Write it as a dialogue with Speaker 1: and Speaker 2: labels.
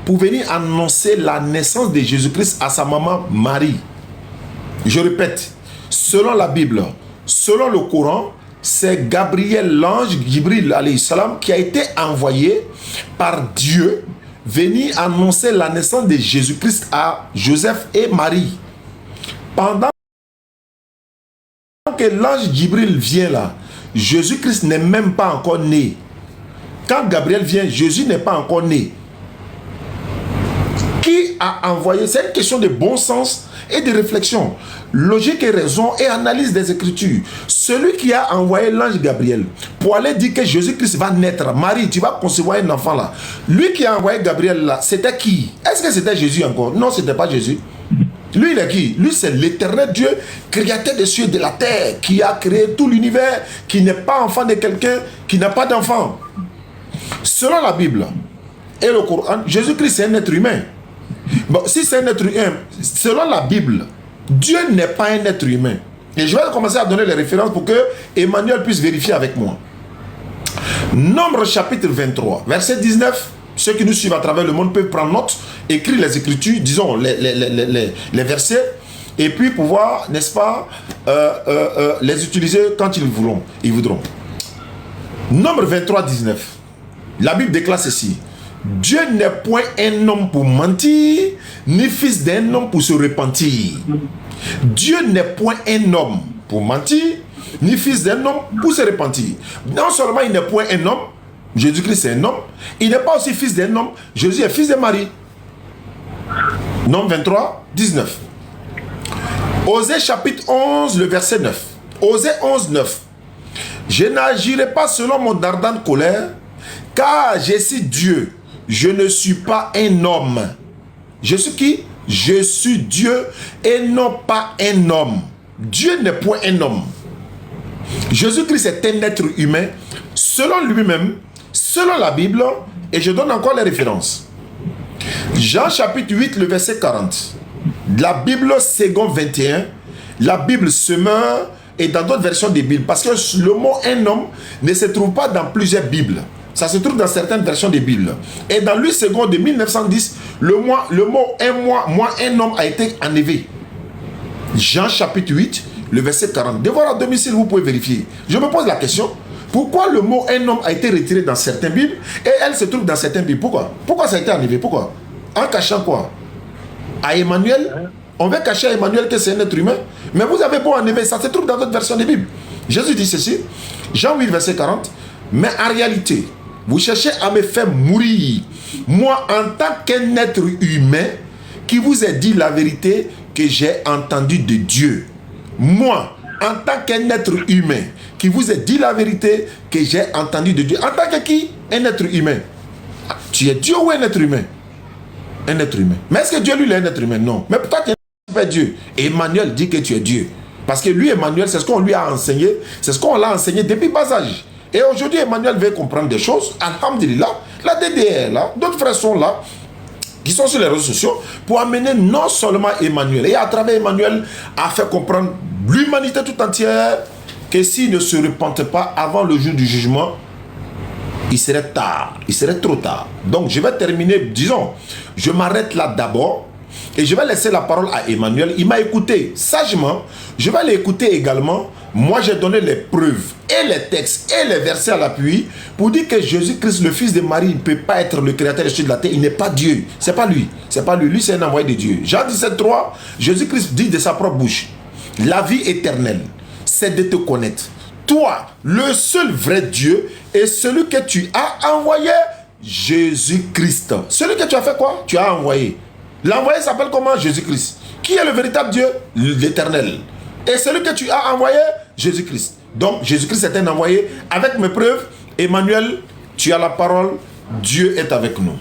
Speaker 1: pour venir annoncer la naissance de Jésus-Christ à sa maman Marie. Je répète, selon la Bible, selon le Coran, c'est Gabriel, l'ange Jibril alayhi salam, qui a été envoyé par Dieu venir annoncer la naissance de Jésus-Christ à Joseph et Marie. Pendant que l'ange Jibril vient là, Jésus-Christ n'est même pas encore né. Quand Gabriel vient, Jésus n'est pas encore né. Qui a envoyé? C'est une question de bon sens et de réflexion. Logique et raison et analyse des Écritures. Celui qui a envoyé l'ange Gabriel pour aller dire que Jésus-Christ va naître. Marie, tu vas concevoir un enfant là. Lui qui a envoyé Gabriel là, c'était qui? Est-ce que c'était Jésus encore? Non, ce n'était pas Jésus. Lui, il est qui? Lui, c'est l'éternel Dieu, créateur des cieux et de la terre, qui a créé tout l'univers, qui n'est pas enfant de quelqu'un qui n'a pas d'enfant. Selon la Bible et le Coran, Jésus-Christ c'est un être humain. Bon, si c'est un être humain, selon la Bible, Dieu n'est pas un être humain. Et je vais commencer à donner les références pour que Emmanuel puisse vérifier avec moi. Nombre chapitre 23, verset 19. Ceux qui nous suivent à travers le monde peuvent prendre note, écrire les Écritures, disons les versets, et puis pouvoir, n'est-ce pas, les utiliser quand ils voudront. Nombre 23, 19. La Bible déclare ceci. Dieu n'est point un homme pour mentir, ni fils d'un homme pour se repentir. Dieu n'est point un homme pour mentir, ni fils d'un homme pour se repentir. Non seulement il n'est point un homme, Jésus-Christ est un homme, il n'est pas aussi fils d'un homme, Jésus est fils de Marie. Nombre 23, 19. Osée chapitre 11, le verset 9. Osée 11, 9. Je n'agirai pas selon mon ardente colère, car je suis Dieu. Je ne suis pas un homme. Je suis qui? Je suis Dieu et non pas un homme. Dieu n'est point un homme. Jésus-Christ est un être humain selon lui-même, selon la Bible, et je donne encore les références. Jean chapitre 8, le verset 40. La Bible second 21, la Bible Semeur et dans d'autres versions des Bibles. Parce que le mot un homme ne se trouve pas dans plusieurs Bibles. Ça se trouve dans certaines versions des Bibles. Et dans Louis II de 1910, le mot un homme a été enlevé. Jean chapitre 8, le verset 40. Devoir à domicile, vous pouvez vérifier. Je me pose la question, pourquoi le mot un homme a été retiré dans certaines Bibles et elle se trouve dans certaines Bibles? Pourquoi ça a été enlevé? Pourquoi? En cachant quoi? À Emmanuel? On veut cacher à Emmanuel que c'est un être humain. Mais vous avez beau enlever, ça se trouve dans d'autres versions des Bibles. Jésus dit ceci, Jean 8, verset 40. Mais en réalité, vous cherchez à me faire mourir. Moi, en tant qu'un être humain, qui vous ai dit la vérité que j'ai entendue de Dieu. Moi, en tant qu'un être humain, qui vous ai dit la vérité que j'ai entendue de Dieu. En tant que qui? Un être humain. Tu es Dieu ou un être humain? Un être humain. Mais est-ce que Dieu, lui, il est un être humain? Non. Mais pourquoi tu es Dieu? Et Emmanuel dit que tu es Dieu. Parce que lui, Emmanuel, c'est ce qu'on lui a enseigné. C'est ce qu'on l'a enseigné depuis bas âge. Et aujourd'hui, Emmanuel veut comprendre des choses. Alhamdulillah, la DDR est là, d'autres frères sont là, qui sont sur les réseaux sociaux, pour amener non seulement Emmanuel, et à travers Emmanuel, à faire comprendre l'humanité tout entière, que s'il ne se repentent pas avant le jour du jugement, il serait tard, il serait trop tard. Donc je vais terminer, disons, je m'arrête là d'abord, et je vais laisser la parole à Emmanuel. Il m'a écouté sagement, je vais l'écouter également. Moi, j'ai donné les preuves et les textes et les versets à l'appui pour dire que Jésus-Christ, le fils de Marie, ne peut pas être le créateur des cieux et de la terre. Il n'est pas Dieu. C'est pas lui. C'est pas lui. Lui, c'est un envoyé de Dieu. Jean 17,3, Jésus-Christ dit de sa propre bouche, la vie éternelle, c'est de te connaître. Toi, le seul vrai Dieu, et celui que tu as envoyé, Jésus-Christ. Celui que tu as fait quoi? Tu as envoyé. L'envoyé s'appelle comment? Jésus-Christ. Qui est le véritable Dieu? L'éternel. Et celui que tu as envoyé, Jésus-Christ. Donc, Jésus-Christ est un envoyé. Avec mes preuves, Emmanuel, tu as la parole. Dieu est avec nous.